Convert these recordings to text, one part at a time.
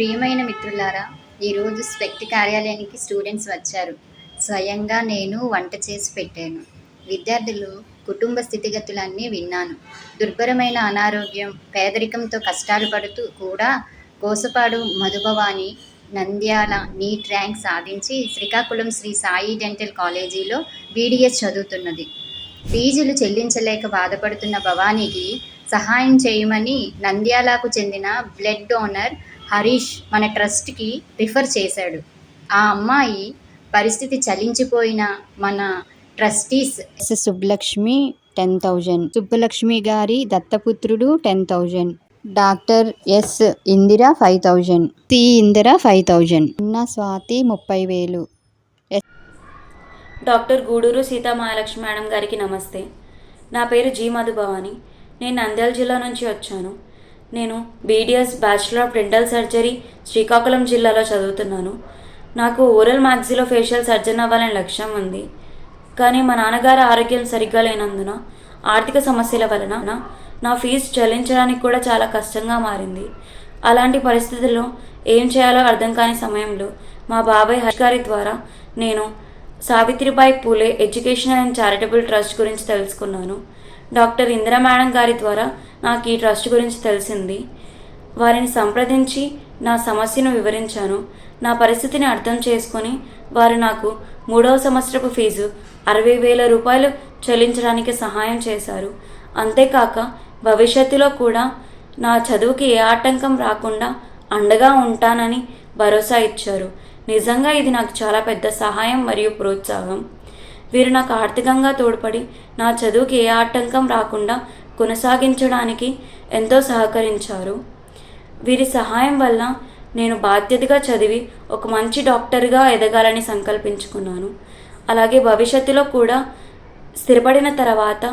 ప్రియమైన మిత్రులారా, ఈరోజు స్పెక్ట్ కార్యాలయానికి స్టూడెంట్స్ వచ్చారు. స్వయంగా నేను వంట చేసి పెట్టాను. విద్యార్థులు కుటుంబ స్థితిగతులన్నీ విన్నాను. దుర్భరమైన అనారోగ్యం, పేదరికంతో కష్టాలు పడుతూ కూడా కోసపాడు మధుభవాని నంద్యాల నీట్ ర్యాంక్ సాధించి శ్రీకాకుళం శ్రీ సాయి డెంటల్ కాలేజీలో బీడీఎస్ చదువుతున్నది. ఫీజులు చెల్లించలేక బాధపడుతున్న భవానీకి సహాయం చేయమని నంద్యాలకు చెందిన బ్లడ్ డోనర్ హరీష్ మన ట్రస్ట్కి రిఫర్ చేశాడు. ఆ అమ్మాయి పరిస్థితి చలించిపోయిన మన ట్రస్టీస్ సుబ్బలక్ష్మి 10,000, సుబ్బలక్ష్మి గారి దత్తపుత్రుడు 10,000, doctor S Indira 5,000, C Indira 5,000, ఉన్న స్వాతి 30,000. డాక్టర్ గూడూరు సీతామహాలక్ష్మి మేడం గారికి నమస్తే. నా పేరు జీ మధుభవాని. నేను నంద్యాల జిల్లా నుంచి వచ్చాను. నేను BDS bachelor of dental surgery Srikakulam జిల్లాలో చదువుతున్నాను. నాకు ఓరల్ మ్యాక్సిలో ఫేషియల్ సర్జన్ అవ్వాలని లక్ష్యం ఉంది. కానీ మా నాన్నగారి ఆరోగ్యం సరిగ్గా లేనందున ఆర్థిక సమస్యల వలన నా ఫీజు చెల్లించడానికి కూడా చాలా కష్టంగా మారింది. అలాంటి పరిస్థితుల్లో ఏం చేయాలో అర్థం కాని సమయంలో మా బాబాయ్ హరీష్ గారి ద్వారా నేను Savitribai Phule educational and charitable trust గురించి తెలుసుకున్నాను. డాక్టర్ ఇందిరా మేడం గారి ద్వారా నాకు ఈ ట్రస్ట్ గురించి తెలిసింది. వారిని సంప్రదించి నా సమస్యను వివరించాను. నా పరిస్థితిని అర్థం చేసుకొని వారు నాకు 3వ సంవత్సరపు ఫీజు 60,000 రూపాయలు చెల్లించడానికి సహాయం చేశారు. అంతేకాక భవిష్యత్తులో కూడా నా చదువుకి ఏ ఆటంకం రాకుండా అండగా ఉంటానని భరోసా ఇచ్చారు. నిజంగా ఇది నాకు చాలా పెద్ద సహాయం మరియు ప్రోత్సాహం. వీరు నాకు ఆర్థికంగా తోడ్పడి నా చదువుకి ఏ ఆటంకం రాకుండా కొనసాగించడానికి ఎంతో సహకరించారు. వీరి సహాయం వల్ల నేను బాధ్యతగా చదివి ఒక మంచి డాక్టర్గా ఎదగాలని సంకల్పించుకున్నాను. అలాగే భవిష్యత్తులో కూడా స్థిరపడిన తర్వాత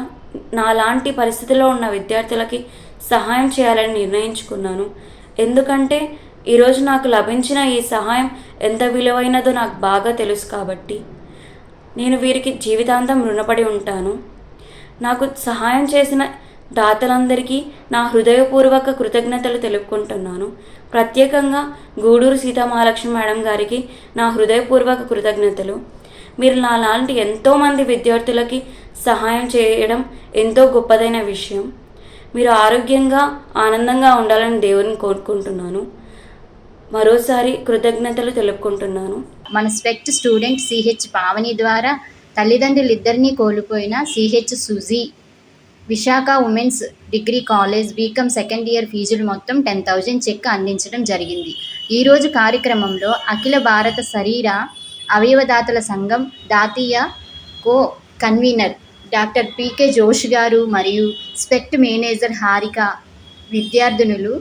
నాలాంటి పరిస్థితిలో ఉన్న విద్యార్థులకి సహాయం చేయాలని నిర్ణయించుకున్నాను. ఎందుకంటే ఈరోజు నాకు లభించిన ఈ సహాయం ఎంత విలువైనదో నాకు బాగా తెలుసు కాబట్టి నేను వీరికి జీవితాంతం రుణపడి ఉంటాను. నాకు సహాయం చేసిన దాతలందరికీ నా హృదయపూర్వక కృతజ్ఞతలు తెలుపుకుంటున్నాను. ప్రత్యేకంగా గూడూరు సీతామహాలక్ష్మి మేడం గారికి నా హృదయపూర్వక కృతజ్ఞతలు. మీరు నాలాంటి ఎంతోమంది విద్యార్థులకి సహాయం చేయడం ఎంతో గొప్పదైన విషయం. మీరు ఆరోగ్యంగా ఆనందంగా ఉండాలని దేవుని కోరుకుంటున్నాను. మరోసారి కృతజ్ఞతలు తెలుపుకుంటున్నాను. మన స్పెక్ట్ స్టూడెంట్ సిహెచ్ పావని ద్వారా తల్లిదండ్రులిద్దరినీ కోల్పోయిన CH Suji Visakha women's degree college BCom second year ఫీజులు మొత్తం 10,000 చెక్ అందించడం జరిగింది. ఈరోజు కార్యక్రమంలో అఖిల భారత శరీర అవయవదాతల సంఘం దాతీయ కో కన్వీనర్ డాక్టర్ పీకే జోష్ గారు మరియు స్పెక్ట్ మేనేజర్ హారిక, విద్యార్థినులు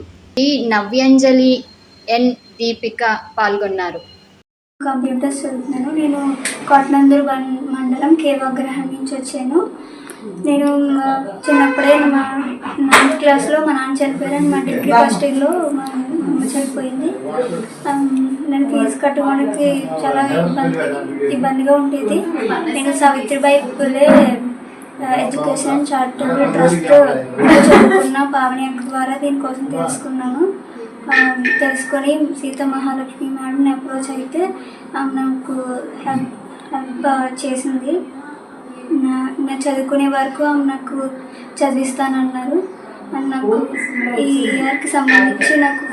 ఈ నవ్యాంజలి ఎన్ దీపిక పాల్గొన్నారు. కంప్యూటర్స్ చదువుతున్నాను. నేను కోటనందూరు మండలం కేవాగ్రహం నుంచి వచ్చాను. నేను చిన్నప్పుడే మా 9th క్లాస్లో మా నాన్న చనిపోయారు. మా డిగ్రీ ఫస్ట్ ఇయర్లో మా అమ్మ చనిపోయింది. నేను ఫీజు కట్టుకోవడానికి చాలా ఇబ్బందిగా ఉండేది. నేను Savitribai Phule education and charitable trust చదువుకున్న పావని అక్క ద్వారా దీనికోసం తెలుసుకొని సీతామహాలక్ష్మి మేడంని అప్రోచ్ అయితే నాకు హెల్ప్ చేసింది. నేను చదువుకునే వరకు నాకు చదివిస్తానన్నారు. నాకు ఈ ఇయర్కి సంబంధించి నాకు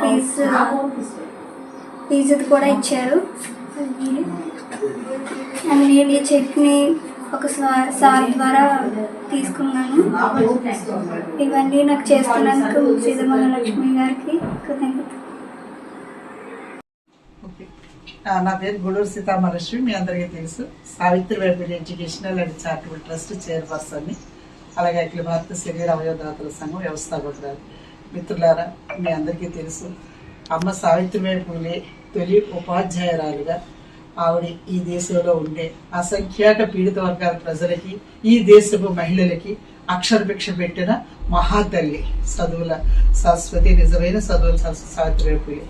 ఫీజు కూడా ఇచ్చారు. నేను ఈ చెక్ని ఒక సార్ ద్వారా తీసుకున్నాను. ఇవన్నీ నాకు చేస్తున్నందుకు సీతామహాలక్ష్మి గారికి కృతజ్ఞత. నా పేరు గూడూరు సీతామహాలక్ష్మి. మీ అందరికీ తెలుసు. Savitribai Phule educational and charitable trust చైర్పర్సన్ని, అలాగే అఖిల భారత శరీర అవయవదాతల సంఘం వ్యవస్థాపకురాలు. మిత్రులారా, మీ అందరికీ తెలుసు, అమ్మ సావిత్రిబాయి పూలే తొలి ఉపాధ్యాయురాలుగా ఆవిడ ఈ దేశంలో ఉండే అసంఖ్యాక పీడిత వర్గాల ప్రజలకి, ఈ దేశపు మహిళలకి అక్షరభిక్ష పెట్టిన మహాతల్లి, చదువుల సరస్వతి, నిజమైన చదువుల సరస్వతి సావిత్రిబాయి పూలే.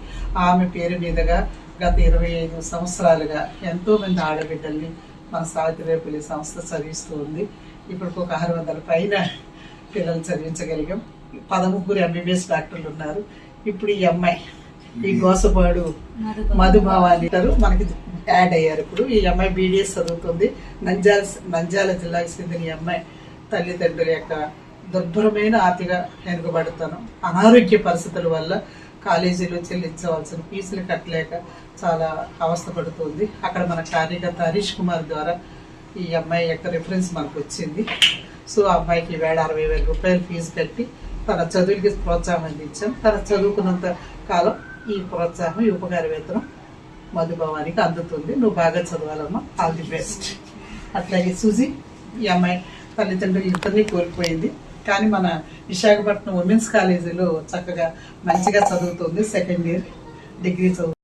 ఆమె పేరు మీదుగా గత 25 సంవత్సరాలుగా ఎంతో మంది ఆడబిడ్డల్ని మన సావిత్రిబాయి పూలే సంస్థ చదివిస్తూ ఉంది. ఇప్పుడు ఒక 600 పైన పిల్లలు చదివించగలిగాం. 13 MBBS డాక్టర్లు ఉన్నారు. ఇప్పుడు ఈ అమ్మాయి ఈ గోసపాడు మధుభావాని గారు మనకి యాడ్ అయ్యారు. ఇప్పుడు ఈ అమ్మాయి బీడీఎస్ చదువుతుంది. నంద్యాల జిల్లాకు చెందిన ఈ అమ్మాయి తల్లిదండ్రుల యొక్క దుర్భరమైన ఆర్థిక వెనుకబడతాను, అనారోగ్య పరిస్థితుల వల్ల కాలేజీలో చెల్లించవలసిన ఫీజులు కట్టలేక చాలా అవస్థపడుతుంది. అక్కడ మన కార్యకర్త హరీష్ కుమార్ ద్వారా ఈ అమ్మాయి యొక్క రిఫరెన్స్ మనకు వచ్చింది. సో ఆ అమ్మాయికి ఈవేళ 60,000 రూపాయలు ఫీజు కట్టి తన చదువులకి ప్రోత్సాహం అందించాం. తన చదువుకున్నంత కాలం ఈ ప్రోత్సాహం, ఈ ఉపకార వేతనం మధుభవానికి అందుతుంది. నువ్వు బాగా చదవాలమ్మా, ఆల్ ది బెస్ట్. అట్లాగే సుజీ, ఈ అమ్మాయి తల్లిదండ్రులు ఇద్దరినీ కోల్పోయింది, కానీ మన విశాఖపట్నం ఉమెన్స్ కాలేజీలో చక్కగా మంచిగా చదువుతుంది. సెకండ్ ఇయర్ డిగ్రీ చదువుతుంది.